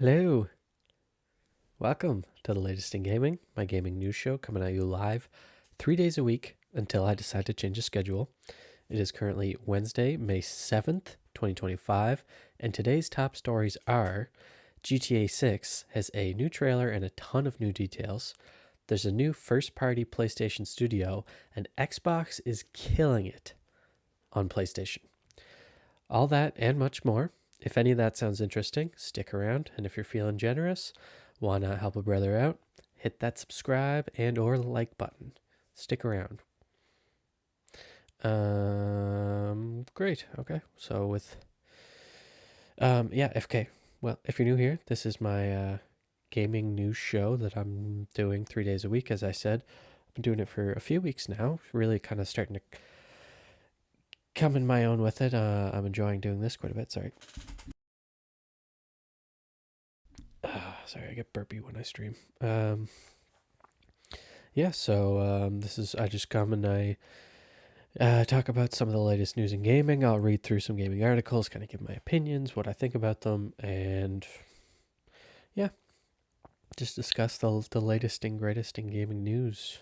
Hello, welcome to the latest in gaming, my gaming news show coming at you live 3 days a week until I decide to change the schedule. It is currently Wednesday, May 7th, 2025, and today's top stories are GTA 6 has a new trailer and a ton of new details. There's a new first party PlayStation studio, and Xbox is killing it on PlayStation. All that and much more. If any of that sounds interesting, stick around. And if you're feeling generous, want to help a brother out, hit that subscribe and or like button. Stick around. Great. Okay. So with FK. Well, if you're new here, this is my gaming news show that I'm doing 3 days a week. As I said, I've been doing it for a few weeks now. Really kind of starting to come in my own with it. I'm enjoying doing this quite a bit. Sorry. Sorry, I get burpy when I stream. This is, I just come and I talk about some of the latest news in gaming. I'll read through some gaming articles, kind of give my opinions, what I think about them, and yeah, just discuss the latest and greatest in gaming news.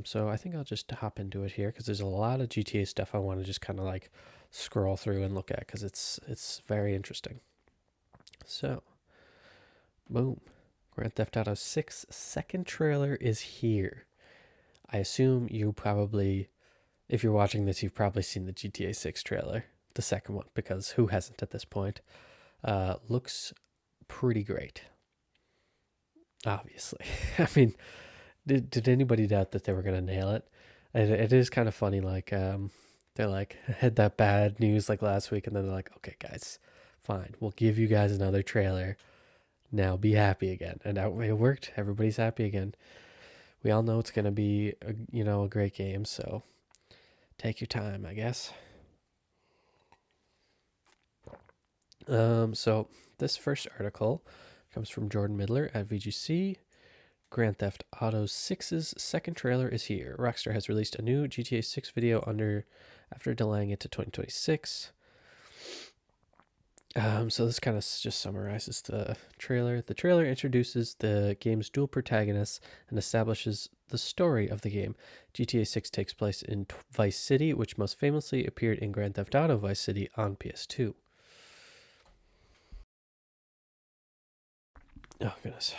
So I think I'll just hop into it here because there's a lot of GTA stuff I want to just kind of like scroll through and look at because it's very interesting. So, boom. Grand Theft Auto 6 second trailer is here. I assume you probably, if you're watching this, you've probably seen the GTA 6 trailer, the second one, because who hasn't at this point? Looks pretty great. Obviously. I mean, did anybody doubt that they were going to nail it? It is kind of funny, like, they're like, had that bad news like last week, and then they're like, okay, guys, fine, we'll give you guys another trailer. Now be happy again. And it worked. Everybody's happy again. We all know it's going to be, a great game, so take your time, I guess. So this first article comes from Jordan Midler at VGC. Grand Theft Auto 6's second trailer is here. Rockstar has released a new GTA 6 video after delaying it to 2026. So this kind of just summarizes the trailer. The trailer introduces the game's dual protagonists and establishes the story of the game. GTA 6 takes place in Vice City, which most famously appeared in Grand Theft Auto Vice City on PS2. Oh, goodness.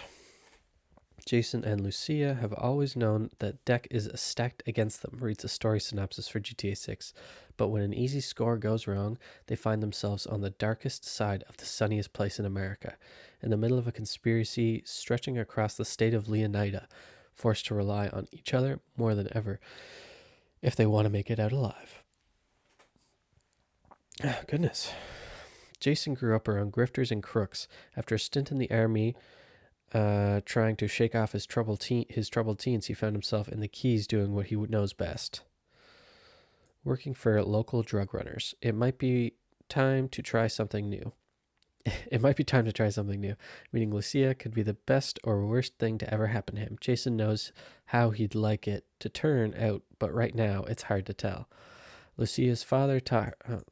Jason and Lucia have always known that deck is stacked against them, reads a story synopsis for GTA 6. But when an easy score goes wrong, they find themselves on the darkest side of the sunniest place in America, in the middle of a conspiracy stretching across the state of Leonida, forced to rely on each other more than ever if they want to make it out alive. Oh, goodness. Jason grew up around grifters and crooks. After a stint in the army, trying to shake off his troubled teens, he found himself in the Keys doing what he knows best, working for local drug runners. It might be time to try something new. Meaning Lucia could be the best or worst thing to ever happen to him. Jason knows how he'd like it to turn out, but right now it's hard to tell. Lucia's father taught her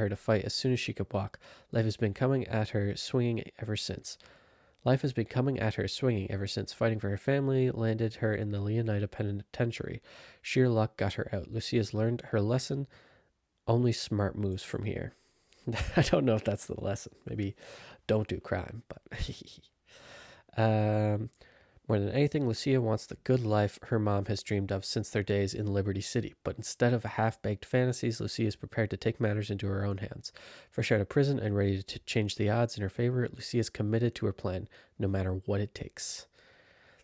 to fight as soon as she could walk. Life has been coming at her swinging ever since. Fighting for her family landed her in the Leonida Penitentiary. Sheer luck got her out. Lucia's learned her lesson. Only smart moves from here. I don't know if that's the lesson. Maybe don't do crime, but more than anything, Lucia wants the good life her mom has dreamed of since their days in Liberty City. But instead of half-baked fantasies, Lucia is prepared to take matters into her own hands. Fresh out of prison and ready to change the odds in her favor, Lucia is committed to her plan, no matter what it takes.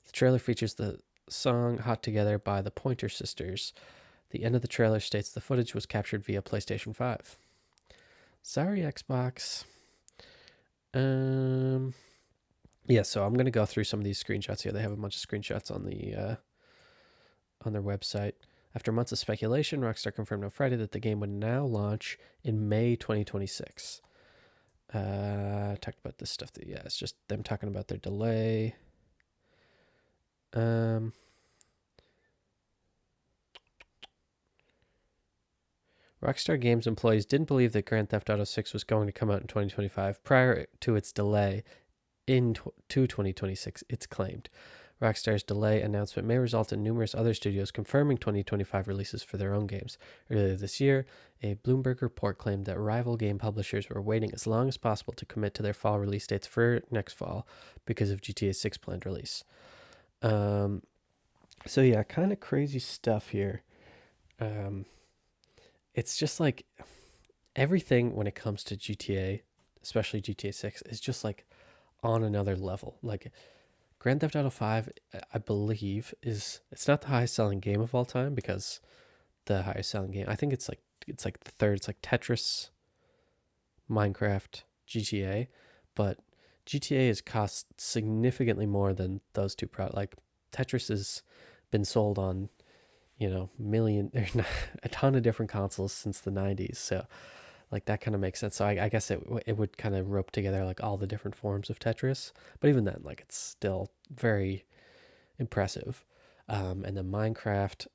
The trailer features the song Hot Together by the Pointer Sisters. The end of the trailer states the footage was captured via PlayStation 5. Sorry, Xbox. Yeah, so I'm gonna go through some of these screenshots here. They have a bunch of screenshots on their website. After months of speculation, Rockstar confirmed on Friday that the game would now launch in May 2026. Talked about this stuff. It's just them talking about their delay. Rockstar Games employees didn't believe that Grand Theft Auto 6 was going to come out in 2025 prior to its delay to 2026, it's claimed. Rockstar's delay announcement may result in numerous other studios confirming 2025 releases for their own games. Earlier this year, a Bloomberg report claimed that rival game publishers were waiting as long as possible to commit to their fall release dates for next fall because of GTA 6 planned release. So yeah, kind of crazy stuff here. It's just like everything when it comes to GTA, especially GTA 6, is just like on another level. Like Grand Theft Auto 5, I believe, it's not the highest selling game of all time because the highest selling game, I think it's like the third. It's like Tetris, Minecraft, GTA, but GTA has cost significantly more than those two like Tetris has been sold on, a ton of different consoles since the 90s. So like that kind of makes sense. So I guess it would kind of rope together like all the different forms of Tetris, but even then, like it's still very impressive. And then Minecraft,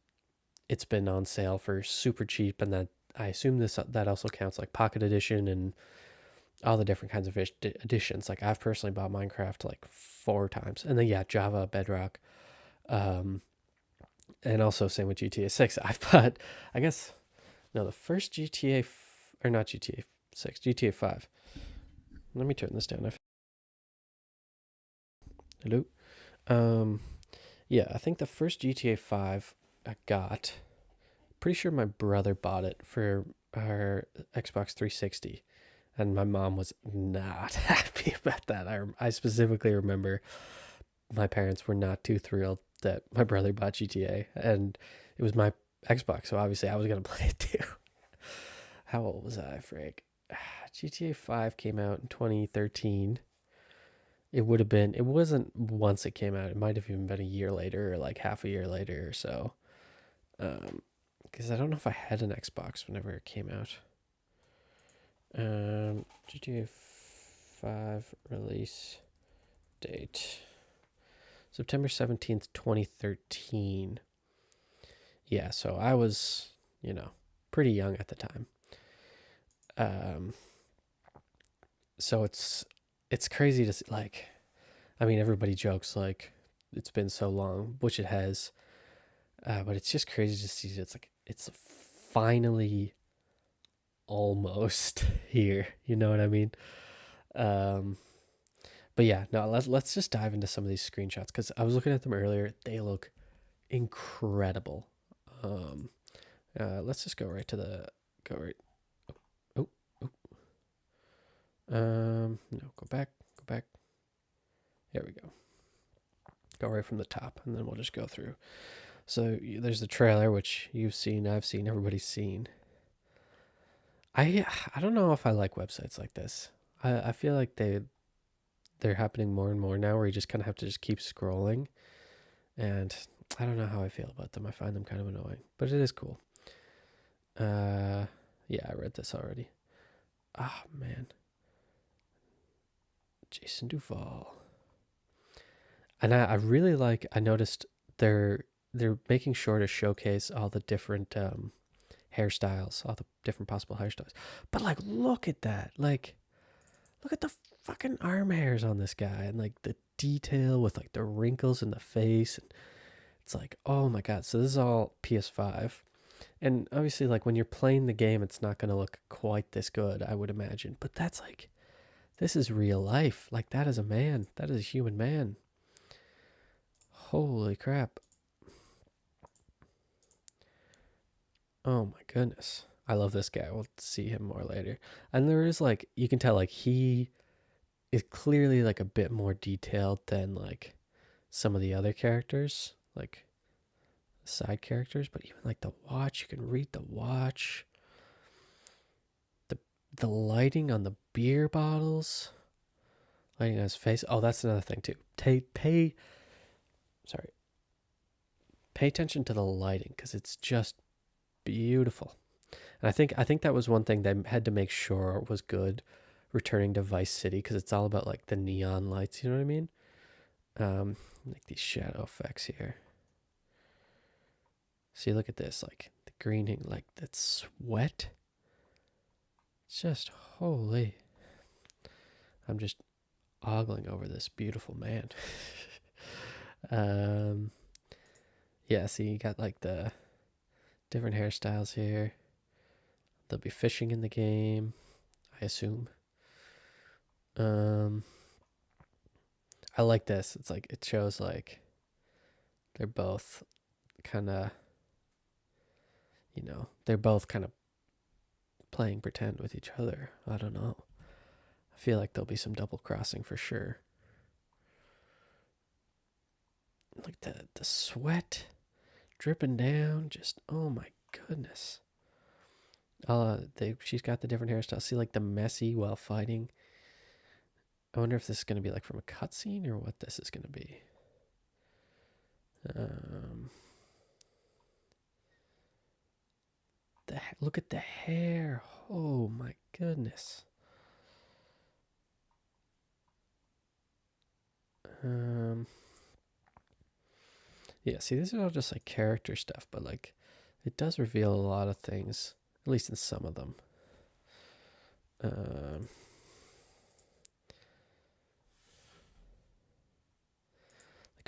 it's been on sale for super cheap, and that I assume that also counts like Pocket Edition and all the different kinds of editions. Like I've personally bought Minecraft like 4 times, and then yeah, Java, Bedrock, and also same with GTA 6. I've bought, I guess, no, the first GTA or not GTA 6, GTA 5. Let me turn this down. Hello. Yeah, I think the first GTA 5 I got. Pretty sure my brother bought it for our Xbox 360, and my mom was not happy about that. I specifically remember my parents were not too thrilled that my brother bought GTA, and it was my Xbox, so obviously I was gonna play it too. How old was I, Frig? GTA 5 came out in 2013. It would have been, it wasn't once it came out, it might have even been a year later or like half a year later or so. Because I don't know if I had an Xbox whenever it came out. GTA 5 release date September 17th, 2013. Yeah, so I was, pretty young at the time. So it's crazy to see, like, I mean, everybody jokes like it's been so long, which it has, but it's just crazy to see it's finally almost here. You know what I mean? But yeah, no, let's just dive into some of these screenshots because I was looking at them earlier. They look incredible. Let's just go right to the go right. Oh, oh. No, go back. There we go. Go right from the top, and then we'll just go through. So there's the trailer, which you've seen, I've seen, everybody's seen. I don't know if I like websites like this. I feel like they're happening more and more now, where you just kind of have to just keep scrolling, and I don't know how I feel about them. I find them kind of annoying, but it is cool. Yeah, I read this already. Ah, man. Jason Duval. And I really like, I noticed they're making sure to showcase all the different hairstyles, all the different possible hairstyles. But like, look at that. Like, look at the fucking arm hairs on this guy, and like the detail with like the wrinkles in the face. And it's like, oh my God. So this is all PS5. And obviously, like when you're playing the game, it's not going to look quite this good, I would imagine. But that's like, this is real life. Like, that is a man. That is a human man. Holy crap. Oh my goodness. I love this guy. We'll see him more later. And there is like, you can tell like he is clearly like a bit more detailed than like some of the other characters, like side characters, but even like the watch, you can read the watch. The lighting on the beer bottles, lighting on his face. Oh, that's another thing too. Pay attention to the lighting because it's just beautiful. And I think that was one thing they had to make sure was good returning to Vice City, because it's all about like the neon lights, you know what I mean? Like these shadow effects here. See, look at this, like the screening, like that sweat. Just holy. I'm just ogling over this beautiful man. Yeah, see, you got like the different hairstyles here. There'll be fishing in the game, I assume. I like this. It's like it shows like they're both kind of, they're both kind of playing pretend with each other. I don't know. I feel like there'll be some double crossing for sure. Like the sweat dripping down, just oh my goodness. She's got the different hairstyles. See, like the messy while fighting. I wonder if this is going to be like from a cutscene or what this is going to be. Look at the hair. Oh my goodness. Yeah, see, these are all just like character stuff, but like it does reveal a lot of things, at least in some of them. Like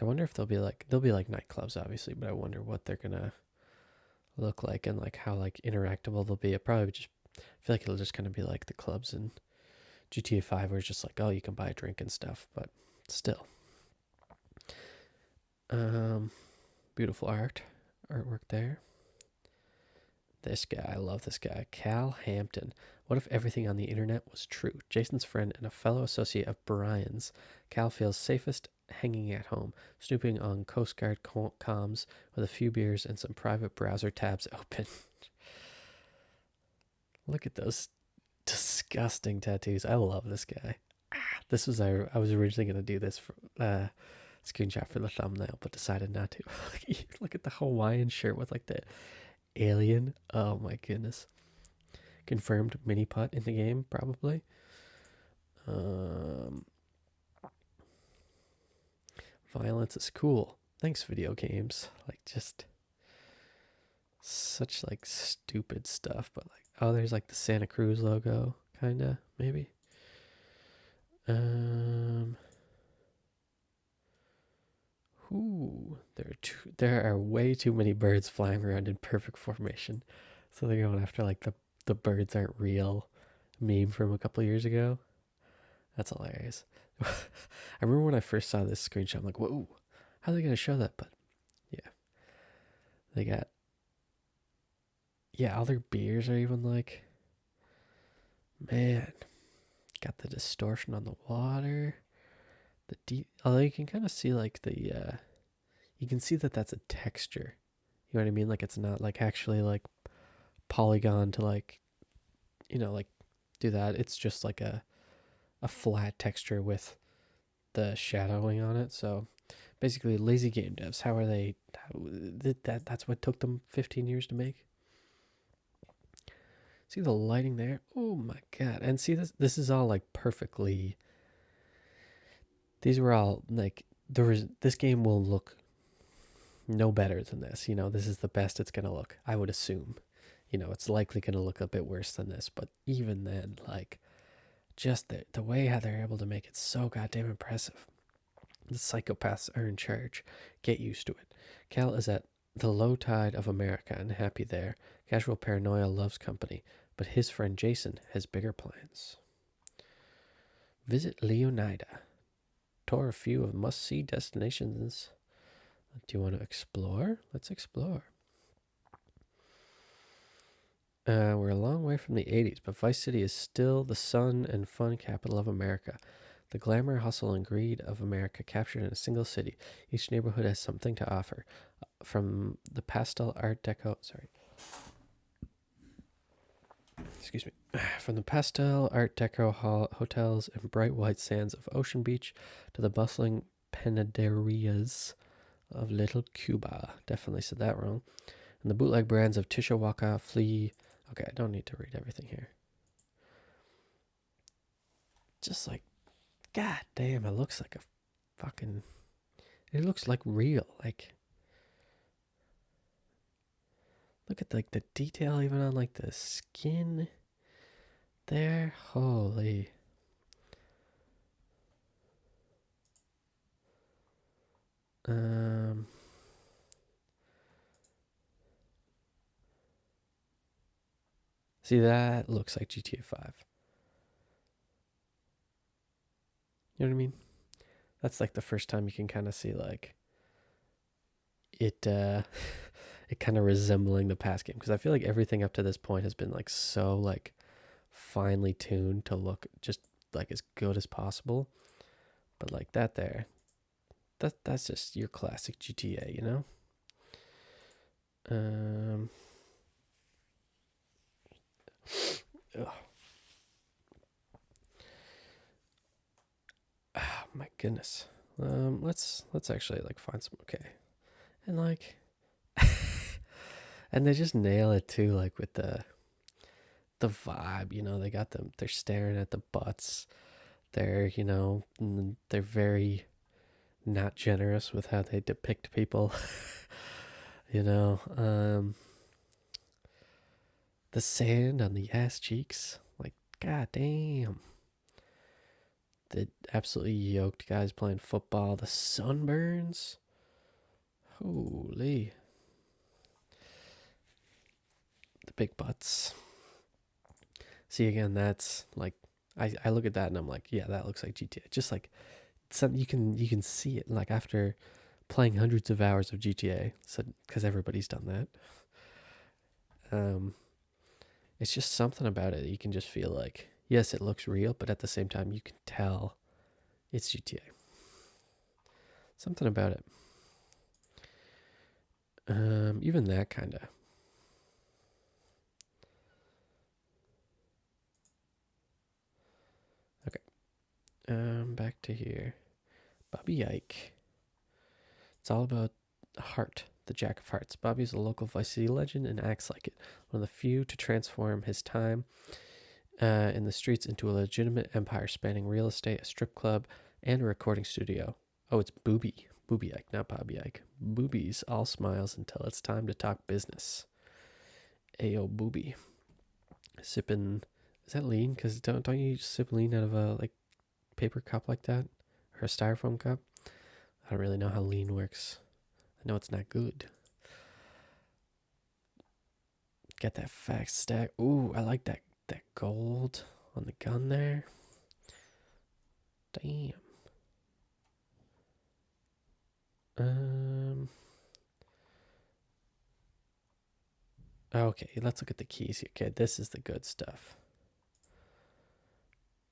I wonder if they'll be like nightclubs, obviously, but I wonder what they're gonna look like and like how like interactable they'll be. I feel like it'll just kind of be like the clubs in GTA 5 where it's just like, oh, you can buy a drink and stuff, but still. Beautiful artwork there. This guy, I love this guy. Cal Hampton. What if everything on the internet was true? Jason's friend and a fellow associate of Brian's, Cal feels safest hanging at home, snooping on Coast Guard comms with a few beers and some private browser tabs open. Look at those disgusting tattoos. I love this guy. I was originally going to do this for, screenshot for the thumbnail, but decided not to. Look at the Hawaiian shirt with like the alien. Oh my goodness. Confirmed mini putt in the game, probably. Violence is cool. Thanks, video games. Like just such like stupid stuff, but like there's like the Santa Cruz logo, kinda, maybe. There are way too many birds flying around in perfect formation. So they're going after like the birds aren't real meme from a couple years ago. That's hilarious. I remember when I first saw this screenshot, I'm like, whoa, how are they going to show that? But yeah, they got, all their beers are even like, man, got the distortion on the water. Although you can kind of see like you can see that that's a texture. You know what I mean? Like it's not like actually like polygon to like, like do that. It's just like a flat texture with the shadowing on it. So basically lazy game devs, that's what took them 15 years to make. See the lighting there? Oh my god. And see this is all like perfectly, these were all like, this game will look no better than this. This is the best it's gonna look, I would assume. It's likely gonna look a bit worse than this, but even then, like, just the way how they're able to make it so goddamn impressive. The psychopaths are in charge. Get used to it. Cal is at the low tide of America and happy there. Casual paranoia loves company, but his friend Jason has bigger plans. Visit Leonida. Tour a few of must-see destinations. Do you want to explore? Let's explore. We're a long way from the 80s, but Vice City is still the sun and fun capital of America. The glamour, hustle, and greed of America captured in a single city. Each neighborhood has something to offer. From the pastel art deco... Excuse me. From the pastel art deco hotels and bright white sands of Ocean Beach to the bustling panaderias of Little Cuba. Definitely said that wrong. And the bootleg brands of Tishawaka, Flea... Okay, I don't need to read everything here. Just like, god damn, it looks like a fucking... It looks like real. Like Look at like the detail even on like the skin there. Holy. Um See, that looks like GTA 5. You know what I mean? That's like the first time you can kind of see like it it kind of resembling the past game, because I feel like everything up to this point has been like so like finely tuned to look just like as good as possible. But like that there, that's just your classic GTA, you know? Um ugh. Oh my goodness. Let's actually like find some okay. And like and they just nail it too, like with the vibe, you know, they got them, they're staring at the butts. They're, you know, they're very not generous with how they depict people. you know, the sand on the ass cheeks, like god damn. The absolutely yoked guys playing football, the sunburns. Holy. The big butts. See again, that's like I look at that and I'm like, yeah, that looks like GTA. Just like some you can see it like after playing hundreds of hours of GTA, so because everybody's done that. Um, it's just something about it. You can just feel like, yes, it looks real, but at the same time, you can tell it's GTA. Something about it. Even that kind of. Okay. Back to here. Bobby Ike. It's all about Heart, the Jack of Hearts. Bobby's a local Vice City legend and acts like it. One of the few to transform his time in the streets into a legitimate empire spanning real estate, a strip club, and a recording studio. Oh, it's Booby. Booby Ike, not Bobby Ike. Booby's all smiles until it's time to talk business. Ayo, Booby. Sipping. Is that lean? Because don't you sip lean out of a like paper cup like that? Or a styrofoam cup? I don't really know how lean works. I know it's not good. Got that fat stack. Ooh, I like that gold on the gun there. Damn. Um. Okay, let's look at the keys here. Okay, this is the good stuff.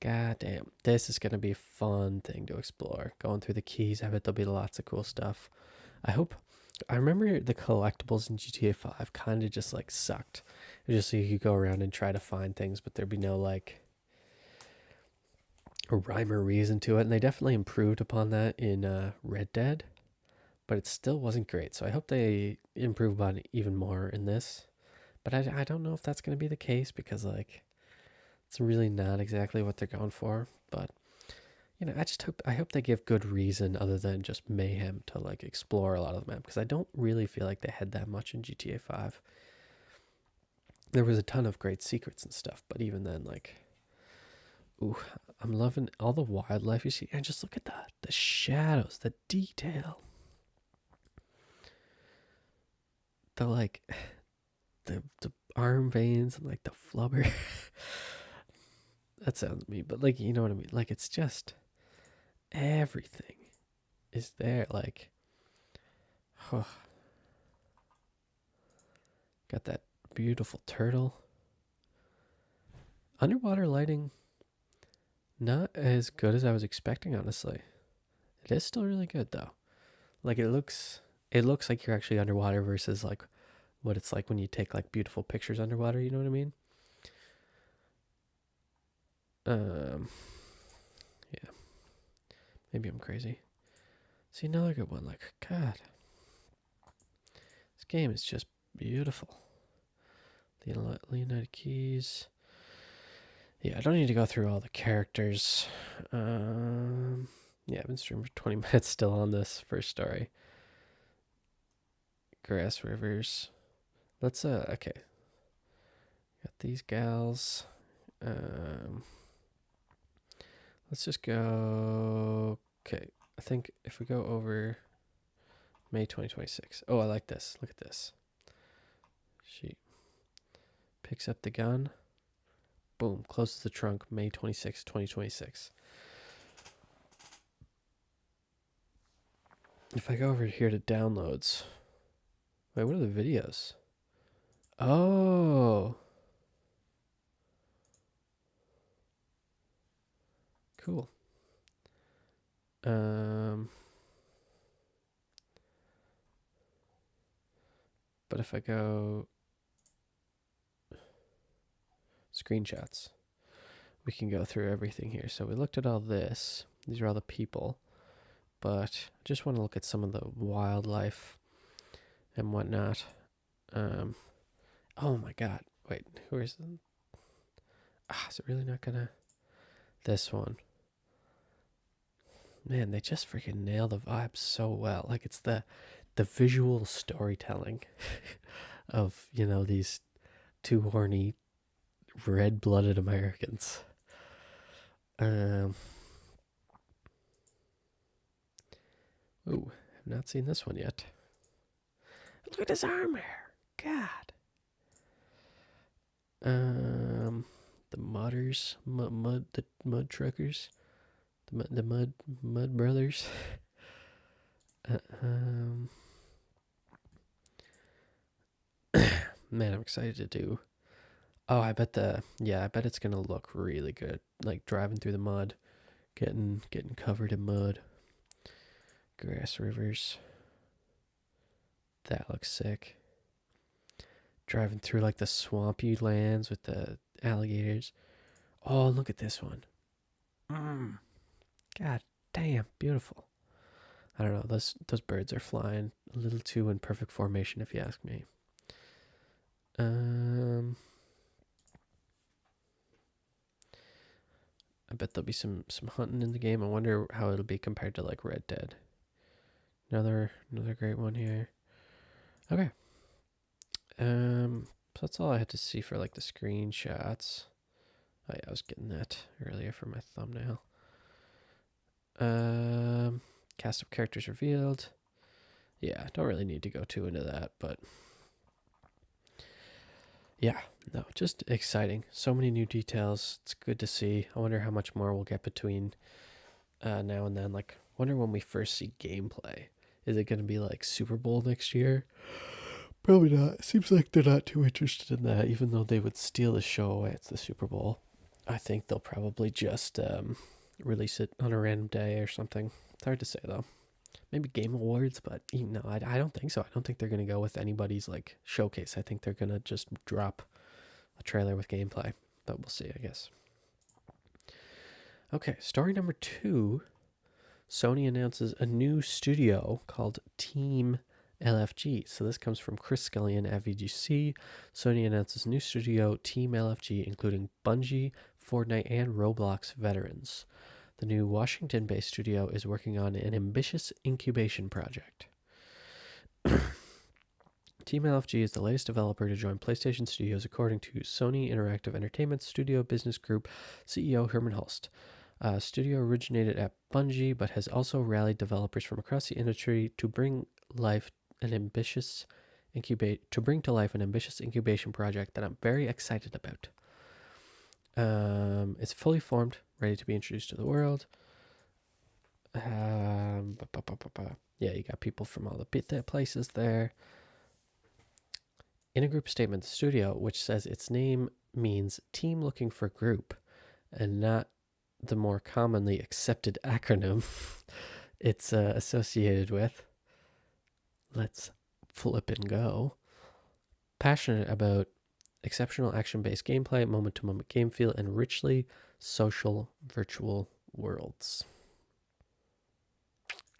God damn, this is gonna be a fun thing to explore. Going through the keys, I bet there'll be lots of cool stuff. I hope. I remember the collectibles in GTA 5 kind of just like sucked. It was just so you could go around and try to find things, but there'd be no like a rhyme or reason to it. And they definitely improved upon that in Red Dead, but it still wasn't great. So I hope they improve on it even more in this. But I don't know if that's going to be the case, because like it's really not exactly what they're going for. But you know, I hope they give good reason other than just mayhem to like explore a lot of the map, because I don't really feel like they had that much in GTA 5. There was a ton of great secrets and stuff, but even then, like, ooh, I'm loving all the wildlife you see, and just look at the shadows, the detail, the like the arm veins and like the flubber. That sounds mean, but like, you know what I mean? Like, it's just everything is there. Like, oh, got that beautiful turtle. Underwater lighting, not as good as I was expecting, honestly. It is still really good though. Like, it looks like you're actually underwater versus like what it's like when you take like beautiful pictures underwater, you know what I mean? Um yeah, maybe I'm crazy. See, another good one. Like, god, this game is just beautiful. The Leonid Keys. Yeah, I don't need to go through all the characters. Yeah, I've been streaming for 20 minutes still on this first story. Grass Rivers. let's okay. Got these gals. Let's just go. Okay, I think if we go over May 2026. Oh, I like this. Look at this. She picks up the gun. Boom, closes the trunk, May 26, 2026. If I go over here to downloads. Wait, what are the videos? Oh. Cool. But if I go screenshots, we can go through everything here. So we looked at all this. These are all the people. But I just want to look at some of the wildlife and whatnot. Oh my god. Wait, who is it? Is it really not gonna... This one. Man, they just freaking nail the vibes so well. Like, it's the visual storytelling of, these two horny, red-blooded Americans. Ooh, I've not seen this one yet. Look at his arm hair. God. The mudders, the mud truckers, the mud brothers. Man, I'm excited to do. Oh, I bet it's gonna look really good. Like driving through the mud, getting covered in mud. Grass rivers. That looks sick. Driving through like the swampy lands with the alligators. Oh, look at this one. God damn, beautiful. I don't know, those birds are flying a little too in perfect formation, if you ask me. I bet there'll be some hunting in the game. I wonder how it'll be compared to like Red Dead. Another great one here. Okay. So that's all I had to see for like the screenshots. Oh yeah, I was getting that earlier for my thumbnail. Cast of characters revealed. Yeah, don't really need to go too into that, but yeah, no, just exciting. So many new details. It's good to see. I wonder how much more we'll get between now and then. Like, wonder when we first see gameplay. Is it going to be like Super Bowl next year? Probably not. It seems like they're not too interested in that, even though they would steal the show away at the Super Bowl. I think they'll probably just release it on a random day or something. It's hard to say, though. Maybe Game Awards, but no, I don't think so. I don't think they're going to go with anybody's like showcase. I think they're going to just drop a trailer with gameplay, but we'll see, I guess. Okay, story number 2. Sony announces a new studio called Team LFG. So this comes from Chris Scullion at VGC. Sony announces new studio, Team LFG, including Bungie, Fortnite, and Roblox veterans. The new Washington-based studio is working on an ambitious incubation project. Team LFG is the latest developer to join PlayStation Studios, according to Sony Interactive Entertainment Studio Business Group CEO Herman Hulst. Studio originated at Bungie, but has also rallied developers from across the industry to bring to life an ambitious incubation project that I'm very excited about. It's fully formed, ready to be introduced to the world. Yeah, you got people from all the places there. In a group statement, the studio, which says its name means team looking for group and not the more commonly accepted acronym it's associated with, let's flip and go, passionate about exceptional action-based gameplay, moment-to-moment game feel, and richly social virtual worlds.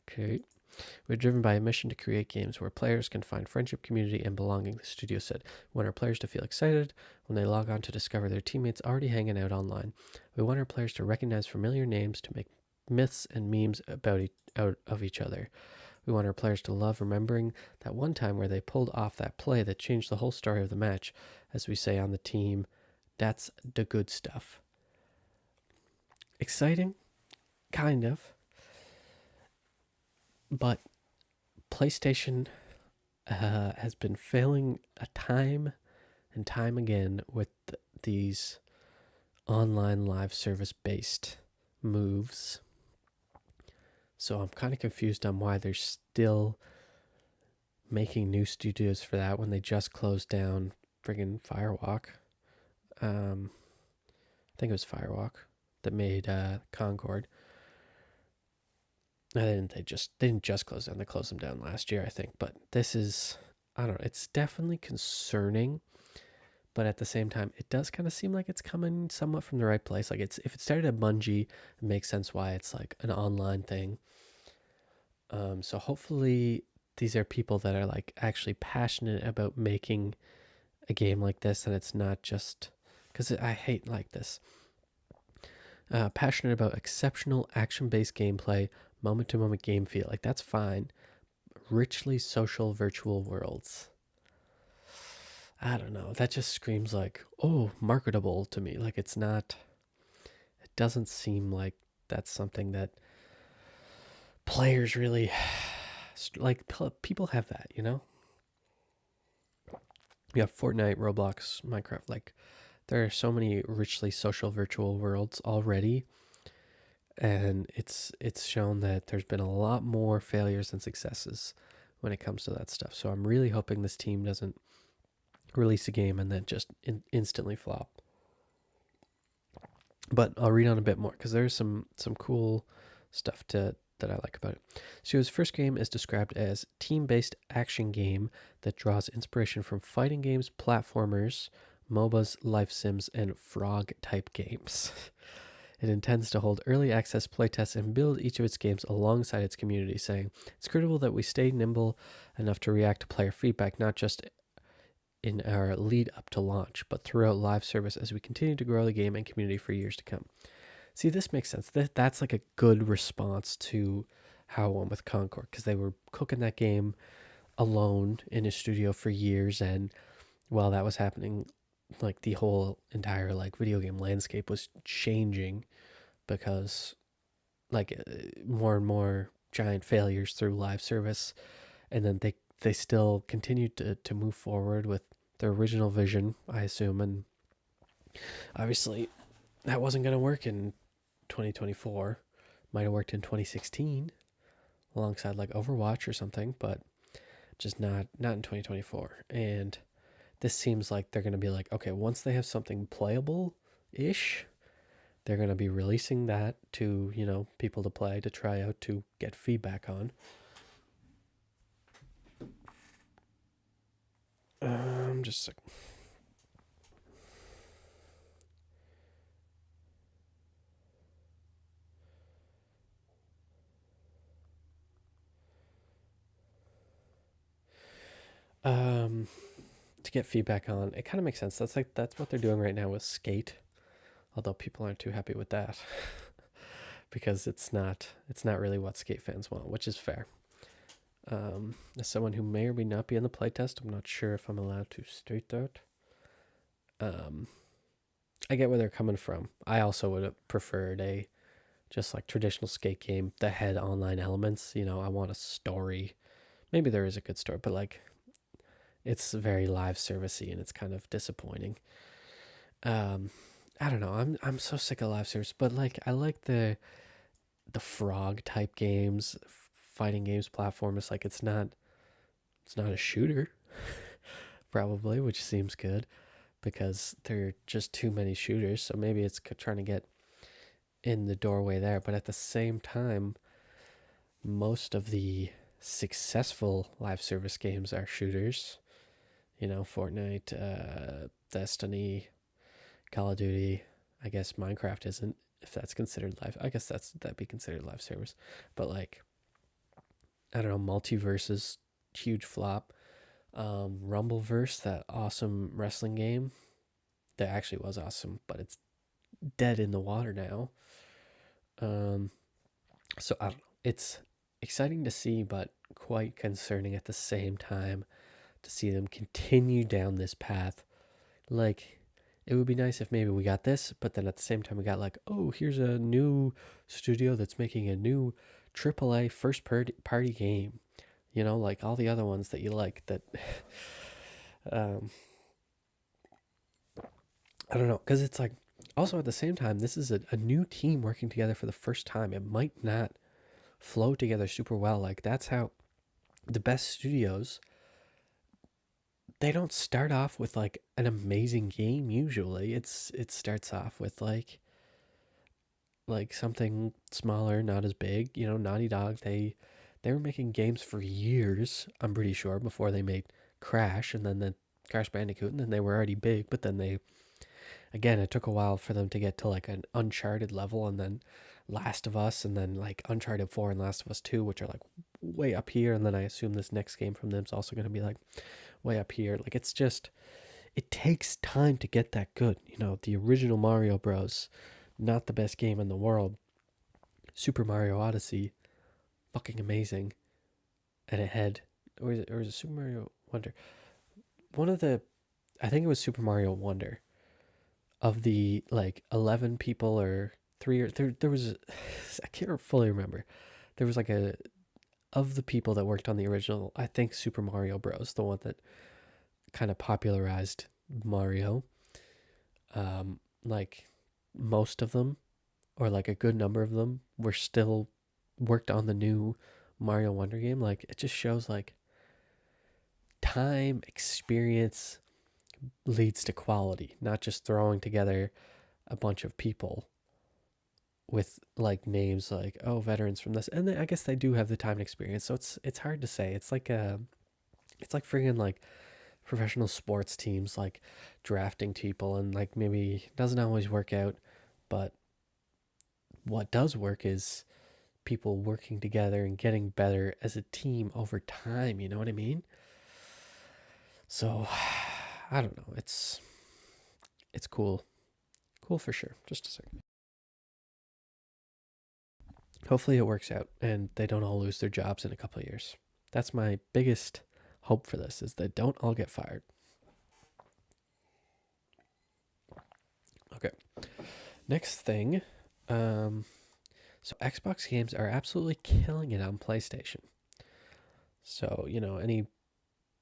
Okay. We're driven by a mission to create games where players can find friendship, community, and belonging, the studio said. We want our players to feel excited when they log on to discover their teammates already hanging out online. We want our players to recognize familiar names, to make myths and memes out of each other. We want our players to love remembering that one time where they pulled off that play that changed the whole story of the match. As we say on the team, that's the good stuff. Exciting? Kind of. But PlayStation has been failing a time and time again with these online live service based moves. So I'm kind of confused on why they're still making new studios for that when they just closed down friggin' Firewalk. I think it was Firewalk that made Concord. They didn't just close down. They closed them down last year, I think. But this is, I don't know. It's definitely concerning, but at the same time, it does kind of seem like it's coming somewhat from the right place. Like if it started at Bungie, it makes sense why it's like an online thing. So hopefully these are people that are like actually passionate about making a game like this, and it's not just because I hate like this. Passionate about exceptional action-based gameplay, moment-to-moment game feel. Like that's fine. Richly social virtual worlds. I don't know. That just screams like, oh, marketable to me. Like it's not. It doesn't seem like that's something that players really like. People have that, you know. You have Fortnite, Roblox, Minecraft. Like there are so many richly social virtual worlds already, and it's shown that there's been a lot more failures than successes when it comes to that stuff. So I'm really hoping this team doesn't release a game and then just instantly flop. But I'll read on a bit more because there's some cool stuff that I like about it. So his first game is described as team-based action game that draws inspiration from fighting games, platformers, MOBAs, life sims, and frog-type games. It intends to hold early access playtests and build each of its games alongside its community, saying, "It's critical that we stay nimble enough to react to player feedback, not just in our lead up to launch, but throughout live service as we continue to grow the game and community for years to come." See, this makes sense. That's like a good response to how it went with Concord, because they were cooking that game alone in a studio for years, and while that was happening, like the whole entire like video game landscape was changing because like more and more giant failures through live service, and then they still continued to move forward with their original vision, I assume, and obviously that wasn't going to work in 2024. Might have worked in 2016 alongside like Overwatch or something, but just not in 2024. And this seems like they're going to be like, okay, once they have something playable ish, they're going to be releasing that to, you know, people to play, to try out, to get feedback on. Just a to get feedback on. It kind of makes sense. That's what they're doing right now with Skate, although people aren't too happy with that because it's not really what Skate fans want, which is fair. As someone who may or may not be in the playtest, I'm not sure if I'm allowed to state that. I get where they're coming from. I also would have preferred a just like traditional Skate game that had online elements. You know, I want a story. Maybe there is a good story, but like it's very live servicey and it's kind of disappointing. I don't know. I'm so sick of live service, but like I like the frog type games, fighting games, platformers. Like it's not a shooter, probably, which seems good because there are just too many shooters. So maybe it's trying to get in the doorway there. But at the same time, most of the successful live service games are shooters. You know, Fortnite, Destiny, Call of Duty. I guess Minecraft isn't, if that's considered live. I guess that'd be considered live service. But like, I don't know, Multiverse is huge flop. Rumbleverse, that awesome wrestling game, that actually was awesome, but it's dead in the water now. So I don't know. It's exciting to see, but quite concerning at the same time to see them continue down this path. Like, it would be nice if maybe we got this, but then at the same time we got like, oh, here's a new studio that's making a new AAA first party game. You know, like all the other ones that you like that um I don't know, because it's like also at the same time this is a new team working together for the first time. It might not flow together super well. Like that's how the best studios, they don't start off with like an amazing game usually. It starts off with like something smaller, not as big. You know, Naughty Dog, they were making games for years, I'm pretty sure, before they made Crash and then the Crash Bandicoot, and then they were already big, but then they, again, it took a while for them to get to like an Uncharted level, and then Last of Us, and then like Uncharted 4 and Last of Us 2, which are like way up here, and then I assume this next game from them is also going to be like way up here. Like it's just, it takes time to get that good. You know, the original Mario Bros, not the best game in the world. Super Mario Odyssey, fucking amazing. And it had, or was it Super Mario Wonder? One of the, I think it was Super Mario Wonder. Of the like 11 people or three, or there was, I can't fully remember. There was like a, of the people that worked on the original, I think Super Mario Bros, the one that kind of popularized Mario. Like most of them, or like a good number of them, were still worked on the new Mario Wonder game. Like it just shows like time, experience leads to quality, not just throwing together a bunch of people with like names like, oh, veterans from this, and I guess they do have the time and experience. So it's hard to say. It's like it's like friggin' like professional sports teams like drafting people, and like maybe doesn't always work out, but what does work is people working together and getting better as a team over time. You know what I mean? So I don't know. It's cool, cool for sure. Just a second. Hopefully it works out and they don't all lose their jobs in a couple of years. That's my biggest hope for this, is they don't all get fired. Okay. Next thing. So Xbox games are absolutely killing it on PlayStation. So, you know, any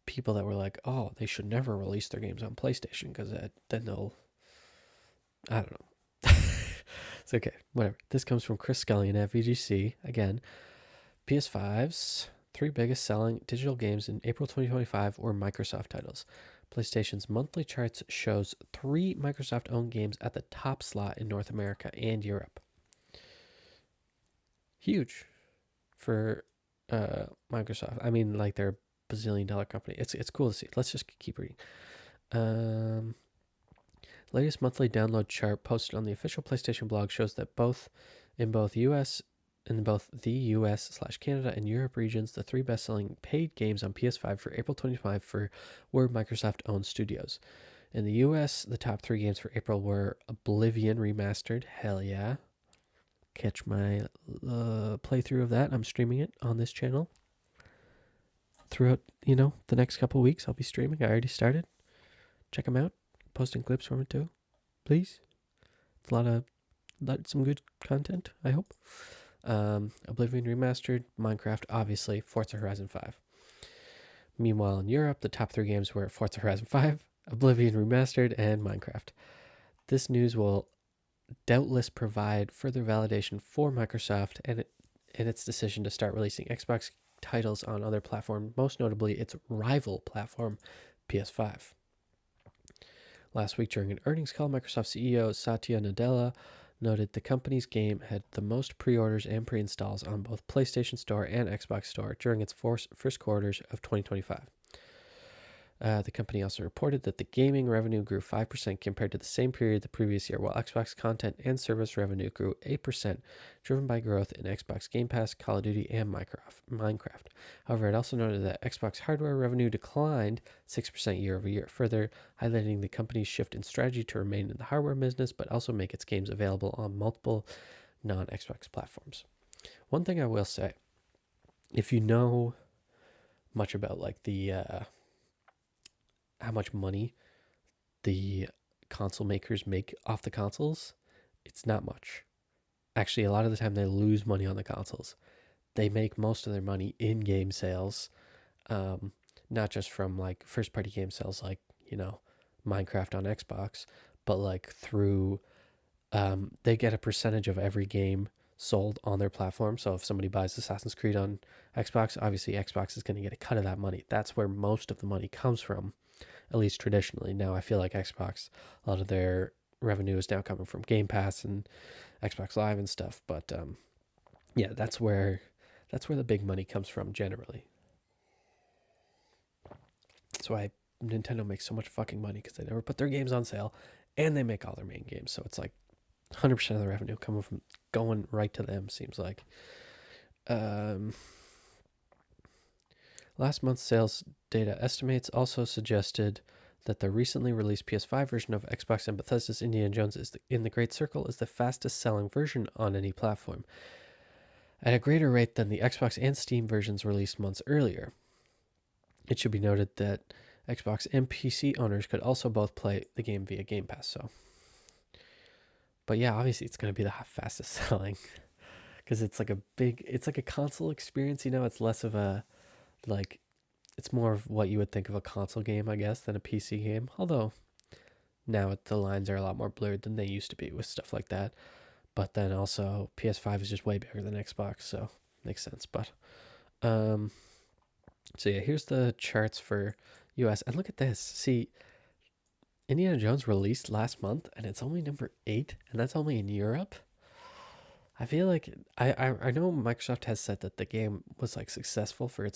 people that were like, oh, they should never release their games on PlayStation because then they'll, I don't know. It's okay, whatever. This comes from Chris Scullion at VGC. Again, PS5's three biggest selling digital games in April 2025 were Microsoft titles. PlayStation's monthly charts shows three Microsoft-owned games at the top slot in North America and Europe. Huge for Microsoft. I mean, like they're a bazillion-dollar company. It's cool to see. Let's just keep reading. Latest monthly download chart posted on the official PlayStation blog shows that in both the US/Canada and Europe regions, the three best-selling paid games on PS5 for April 25 were Microsoft-owned studios. In the US, the top three games for April were Oblivion Remastered. Hell yeah. Catch my playthrough of that. I'm streaming it on this channel. Throughout, the next couple weeks, I'll be streaming. I already started. Check them out. Posting clips from it too, please. It's some good content, I hope. Oblivion Remastered, Minecraft, obviously, Forza Horizon 5. Meanwhile, in Europe, the top three games were Forza Horizon 5, Oblivion Remastered, and Minecraft. This news will doubtless provide further validation for Microsoft and its decision to start releasing Xbox titles on other platforms, most notably its rival platform, PS5. Last week, during an earnings call, Microsoft CEO Satya Nadella noted the company's game had the most pre-orders and pre-installs on both PlayStation Store and Xbox Store during its first quarters of 2025. The company also reported that the gaming revenue grew 5% compared to the same period the previous year, while Xbox content and service revenue grew 8%, driven by growth in Xbox Game Pass, Call of Duty, and Minecraft. However, it also noted that Xbox hardware revenue declined 6% year over year, further highlighting the company's shift in strategy to remain in the hardware business, but also make its games available on multiple non-Xbox platforms. One thing I will say, if you know much about like the how much money the console makers make off the consoles. It's not much. Actually, a lot of the time they lose money on the consoles. They make most of their money in game sales, um, not just from like first party game sales, like, you know, Minecraft on Xbox, but like through, they get a percentage of every game sold on their platform. So if somebody buys Assassin's Creed on Xbox, obviously Xbox is going to get a cut of that money. That's where most of the money comes from, at least traditionally. Now I feel like Xbox, a lot of their revenue is now coming from Game Pass and Xbox Live and stuff. But yeah, that's where the big money comes from generally. That's why Nintendo makes so much fucking money, because they never put their games on sale, and they make all their main games. So it's like 100% of the revenue coming from going right to them. Seems like. Um, Last month's sales data estimates also suggested that the recently released PS5 version of Xbox and Bethesda's Indiana Jones in the Great Circle is the fastest selling version on any platform, at a greater rate than the Xbox and Steam versions released months earlier. It should be noted that Xbox and PC owners could also both play the game via Game Pass. So, but yeah, obviously it's going to be the fastest selling, because it's like a console experience. You know, it's less of a like, it's more of what you would think of a console game, I guess, than a PC game. Although now the lines are a lot more blurred than they used to be with stuff like that. But then also PS5 is just way bigger than Xbox, so makes sense. But um, so yeah, here's the charts for US, and look at this. See, Indiana Jones released last month, and it's only number 8, and that's only in Europe. I feel like I know Microsoft has said that the game was like successful for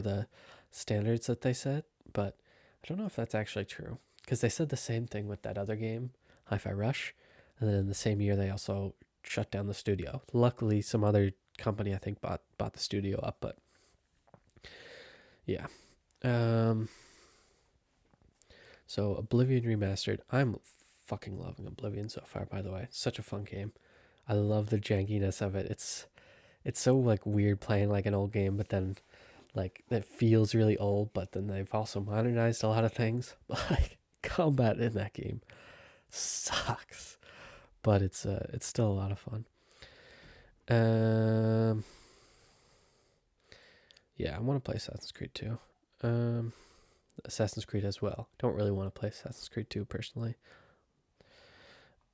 the standards that they set, but I don't know if that's actually true, because they said the same thing with that other game, Hi-Fi Rush, and then in the same year they also shut down the studio. Luckily, some other company I think bought the studio up, but yeah. Um, so Oblivion Remastered. I'm fucking loving Oblivion so far, by the way. Such a fun game. I love the jankiness of it. It's so like weird playing like an old game, but then like it feels really old, but then they've also modernized a lot of things. Like combat in that game sucks, but it's still a lot of fun. Um, yeah, I want to play Assassin's Creed 2. Um, Assassin's Creed as well. Don't really want to play Assassin's Creed 2 personally.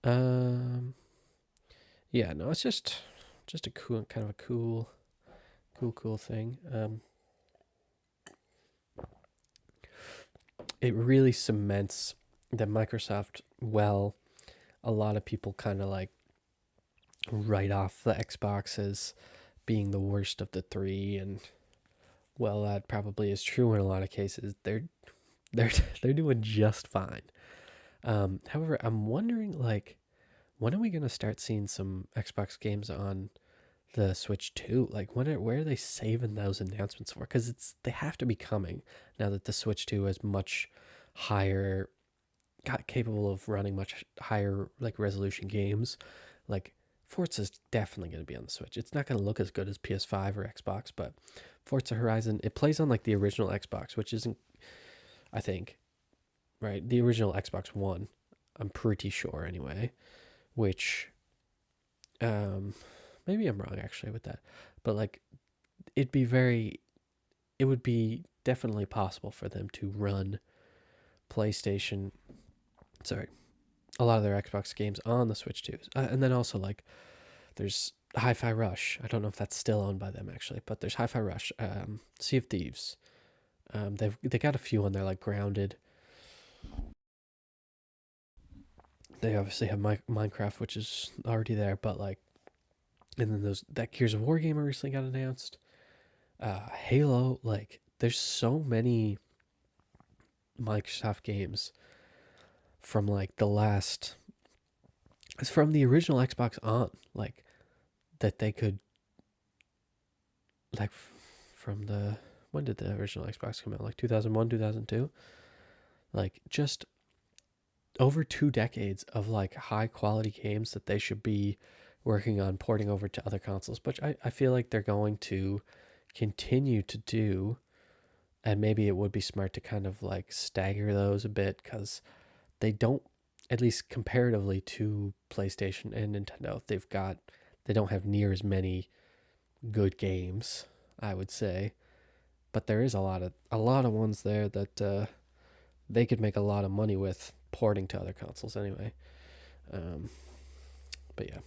Um, yeah, no, it's just a cool kind of a cool thing. It really cements that Microsoft, well, a lot of people kind of like write off the Xbox as being the worst of the three, and well, that probably is true in a lot of cases. They're they're doing just fine. However, I'm wondering like, when are we gonna start seeing some Xbox games on the Switch 2? Like, where are they saving those announcements for? Because they have to be coming now that the Switch 2 is much higher, got capable of running much higher like resolution games. Like Forza is definitely going to be on the Switch. It's not going to look as good as PS5 or Xbox, but Forza Horizon, it plays on like the original Xbox, which isn't, I think, right? The original Xbox One, I'm pretty sure anyway, which um maybe I'm wrong actually with that. But like it'd be very it would be definitely possible for them to run PlayStation, sorry, a lot of their Xbox games on the Switch too. And then also like there's Hi-Fi Rush. I don't know if that's still owned by them actually, but there's Hi-Fi Rush, Sea of Thieves. They got a few on there like Grounded. They obviously have Minecraft, which is already there, but like, and then that Gears of War game recently got announced. Halo, like, there's so many Microsoft games from like the last, it's from the original Xbox on, like that they could like from the, when did the original Xbox come out? Like 2001, 2002. Like just over 2 decades of like high quality games that they should be working on porting over to other consoles, which I feel like they're going to continue to do. And maybe it would be smart to kind of like stagger those a bit because they don't, at least comparatively to PlayStation and Nintendo, they don't have near as many good games, I would say. But there is a lot of ones there that they could make a lot of money with porting to other consoles anyway. Um, but yeah,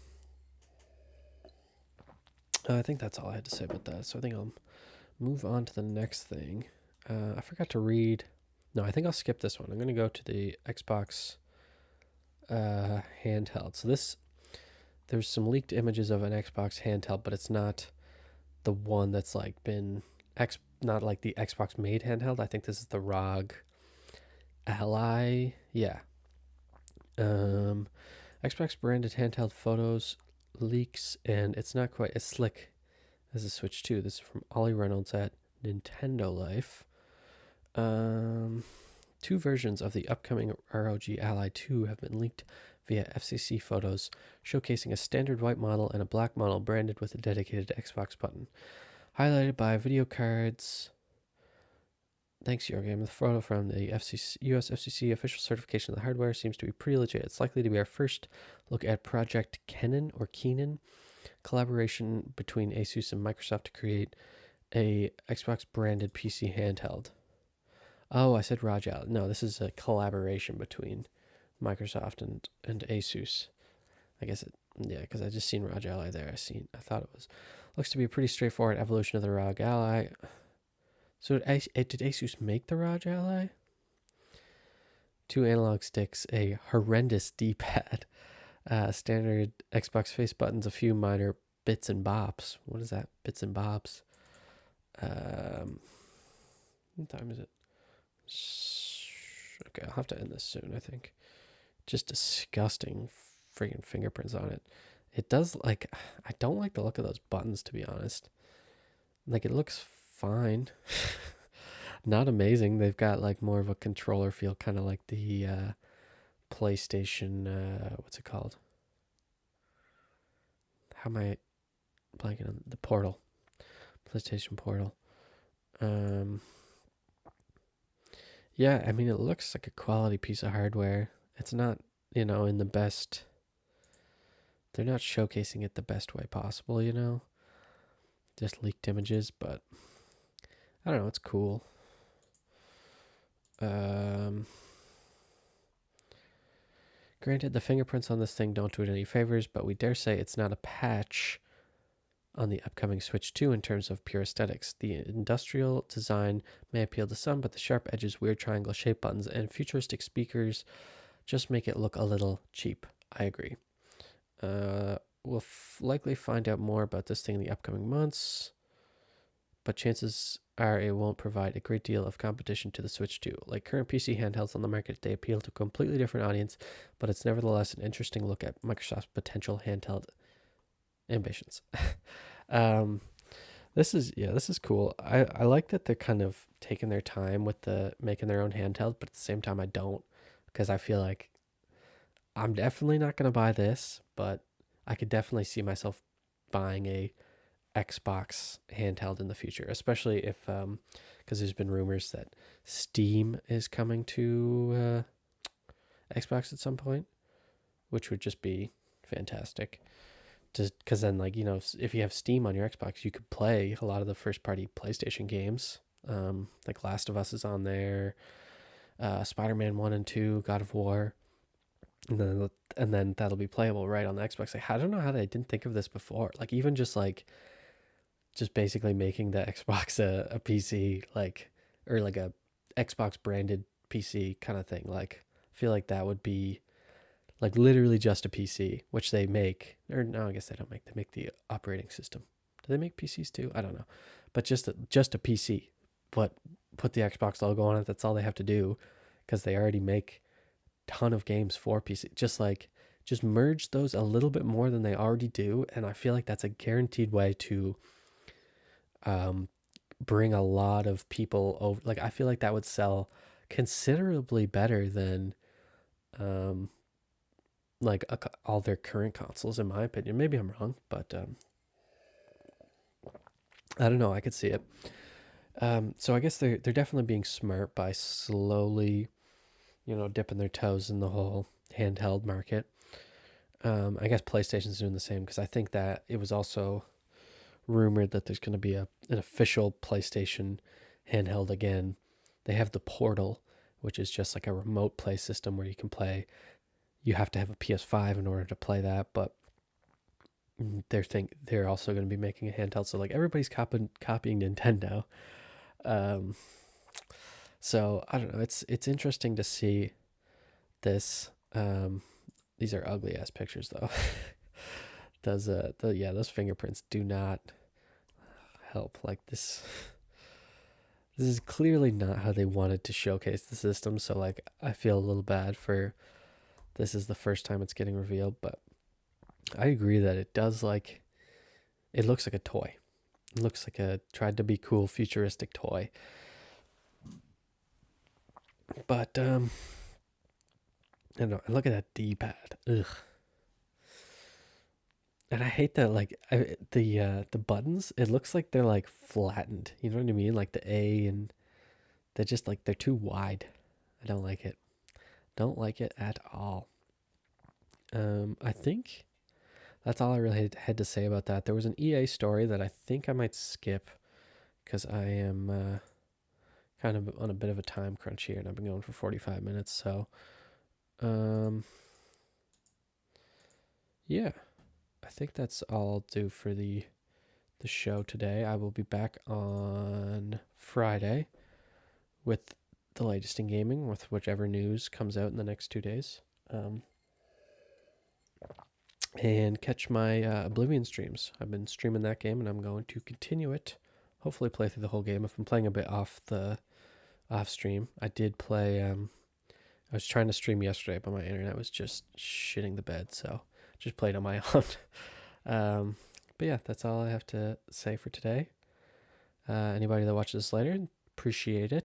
I think that's all I had to say about that. So I think I'll move on to the next thing. I forgot to read. No, I think I'll skip this one. I'm going to go to the Xbox handheld. So there's some leaked images of an Xbox handheld, but it's not the one that's like not like the Xbox made handheld. I think this is the ROG Ally. Yeah. Xbox branded handheld photos leaks, and it's not quite as slick as the Switch 2. This is from Ollie Reynolds at Nintendo Life. Two versions of the upcoming ROG Ally 2 have been leaked via FCC photos, showcasing a standard white model and a black model branded with a dedicated Xbox button. Highlighted by video cards. Thanks, Yorgame. The photo from the US FCC official certification of the hardware seems to be pretty legit. It's likely to be our first look at Project Kenan collaboration between Asus and Microsoft to create a Xbox branded PC handheld. Oh, I said ROG Ally. No, this is a collaboration between Microsoft and Asus. I guess yeah, because I just seen ROG Ally there. I thought it was. Looks to be a pretty straightforward evolution of the ROG Ally. So did Asus make the ROG Ally? 2 analog sticks, a horrendous D-pad, standard Xbox face buttons, a few minor bits and bobs. What is that? Bits and bobs. What time is it? Okay, I'll have to end this soon, I think. Just disgusting freaking fingerprints on it. It does, like, I don't like the look of those buttons, to be honest. Like, it looks fine. Not amazing. They've got, like, more of a controller feel, kind of like the PlayStation, what's it called? How am I blanking on the Portal? PlayStation Portal. Yeah, I mean, it looks like a quality piece of hardware. It's not, in the best. They're not showcasing it the best way possible, Just leaked images, but I don't know. It's cool. Granted, the fingerprints on this thing don't do it any favors, but we dare say it's not a patch on the upcoming Switch 2 in terms of pure aesthetics. The industrial design may appeal to some, but the sharp edges, weird triangle-shaped buttons, and futuristic speakers just make it look a little cheap. I agree. We'll likely find out more about this thing in the upcoming months, but chances are it won't provide a great deal of competition to the Switch 2. Like current PC handhelds on the market, they appeal to a completely different audience, but it's nevertheless an interesting look at Microsoft's potential handheld ambitions. This is cool. I like that they're kind of taking their time with the making their own handheld, but at the same time I don't, because I feel like I'm definitely not gonna buy this, but I could definitely see myself buying a Xbox handheld in the future, especially if because there's been rumors that Steam is coming to Xbox at some point, which would just be fantastic. Just because then, like, if you have Steam on your Xbox, you could play a lot of the first party PlayStation games. Like Last of Us is on there, Spider-Man 1 and 2, God of War. And then that'll be playable right on the Xbox. Like, I don't know how they didn't think of this before. Like, even just basically making the Xbox a PC, like, or like a Xbox branded PC kind of thing. Like, I feel like that would be like literally just a PC, which they make. Or no, I guess they don't make. They make the operating system. Do they make PCs too? I don't know. But just a PC. But put the Xbox logo on it. That's all they have to do, because they already make a ton of games for PC. Just merge those a little bit more than they already do, and I feel like that's a guaranteed way to bring a lot of people over. Like, I feel like that would sell considerably better than like all their current consoles, in my opinion. Maybe I'm wrong, but I don't know. I could see it. So I guess they're definitely being smart by slowly, dipping their toes in the whole handheld market. I guess PlayStation's doing the same because I think that it was also rumored that there's going to be an official PlayStation handheld again. They have the Portal, which is just like a remote play system where you can play. You have to have a PS5 in order to play that, but they're also going to be making a handheld. So like everybody's copying Nintendo. Um, so I don't know. It's interesting to see this. These are ugly ass pictures though. Those fingerprints do not help. Like this is clearly not how they wanted to showcase the system. So like I feel a little bad for this is the first time it's getting revealed, but I agree that it looks like a toy. It looks like a tried to be cool futuristic toy. But I don't know. Look at that D-pad. Ugh. And I hate that the buttons. It looks like they're like flattened. You know what I mean? Like the A and they're just like they're too wide. I don't like it. Don't like it at all. I think that's all I really had to say about that. There was an EA story that I think I might skip because I am kind of on a bit of a time crunch here, and I've been going for 45 minutes. So, um, yeah, I think that's all I'll do for the show today. I will be back on Friday with the latest in gaming, with whichever news comes out in the next 2 days. And catch my Oblivion streams. I've been streaming that game, and I'm going to continue it. Hopefully, play through the whole game. If I'm playing a bit off stream, I did play. I was trying to stream yesterday, but my internet was just shitting the bed, so just played on my own. But yeah, that's all I have to say for today. Anybody that watches this later, appreciate it.